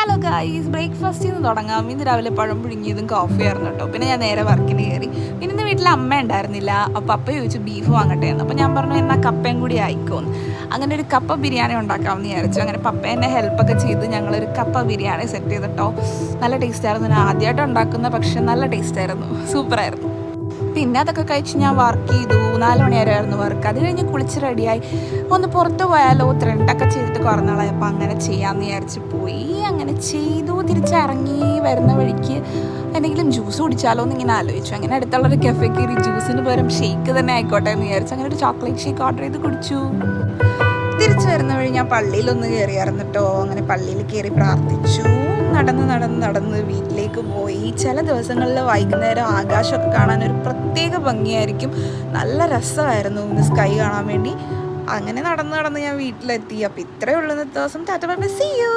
Hello guys, ബ്രേക്ക്ഫാസ്റ്റിൽ നിന്ന് തുടങ്ങാം. ഇന്ന് രാവിലെ പഴം പുഴുങ്ങിയതും കോഫി ആയിരുന്നു കേട്ടോ. പിന്നെ ഞാൻ നേരെ വർക്കിന് കയറി. പിന്നെ ഇന്ന് വീട്ടിൽ അമ്മ ഉണ്ടായിരുന്നില്ല. അപ്പോൾ അപ്പ ചോദിച്ചു ബീഫ് വാങ്ങട്ടെ എന്ന്. അപ്പോൾ ഞാൻ പറഞ്ഞു എന്നാൽ കപ്പയും കൂടി ആയിക്കോന്ന്. അങ്ങനെ ഒരു കപ്പ ബിരിയാണി ഉണ്ടാക്കാമെന്ന് വിചാരിച്ചു. അങ്ങനെ പപ്പ എന്നെ ഹെൽപ്പൊക്കെ ചെയ്ത് ഞങ്ങളൊരു കപ്പ ബിരിയാണി സെറ്റ് ചെയ്തിട്ടോ. നല്ല ടേസ്റ്റായിരുന്നു. ഞാൻ ആദ്യമായിട്ട് ഉണ്ടാക്കുന്ന, പക്ഷെ നല്ല ടേസ്റ്റായിരുന്നു, സൂപ്പറായിരുന്നു. പിന്നെ അതൊക്കെ കഴിച്ച് ഞാൻ വർക്ക് ചെയ്തു. 4 മണി വരെ ആയിരുന്നു വർക്ക്. അത് കഴിഞ്ഞ് കുളിച്ച് റെഡിയായി ഒന്ന് പുറത്ത് പോയാലോ, ത്രെഡൊക്കെ ചെയ്തിട്ട് കുറേ നാളായി. അപ്പോൾ അങ്ങനെ ചെയ്യാമെന്ന് വിചാരിച്ച് പോയി. അങ്ങനെ ചെയ്തു. തിരിച്ചിറങ്ങി വരുന്ന വഴിക്ക് എന്തെങ്കിലും ജ്യൂസ് കുടിച്ചാലോ എന്ന് ഇങ്ങനെ ആലോചിച്ചു. അങ്ങനെ അടുത്തുള്ളൊരു കഫേ കയറി ജ്യൂസിന് പകരം ഷേക്ക് തന്നെ ആയിക്കോട്ടെ എന്ന് വിചാരിച്ചു. അങ്ങനെ ഒരു ചോക്ലേറ്റ് ഷേക്ക് ഓർഡർ ചെയ്ത് കുടിച്ചു. തിരിച്ചു വരുന്ന വഴി ഞാൻ പള്ളിയിലൊന്ന് കയറിയായിരുന്നു കേട്ടോ. അങ്ങനെ പള്ളിയിൽ കയറി പ്രാർത്ഥിച്ചു. നടന്ന് വീട്ടിലേക്ക് പോയി. ചില ദിവസങ്ങളിൽ വൈകുന്നേരം ആകാശമൊക്കെ കാണാൻ ഒരു പ്രത്യേക ഭംഗിയായിരിക്കും. നല്ല രസമായിരുന്നു ഇന്ന് സ്കൈ കാണാൻ വേണ്ടി. അങ്ങനെ നടന്ന് ഞാൻ വീട്ടിലെത്തി. അപ്പോൾ ഇത്രയേ ഉള്ളൂ ഇന്നത്തെ ദിവസം. Tata bye bye, see U.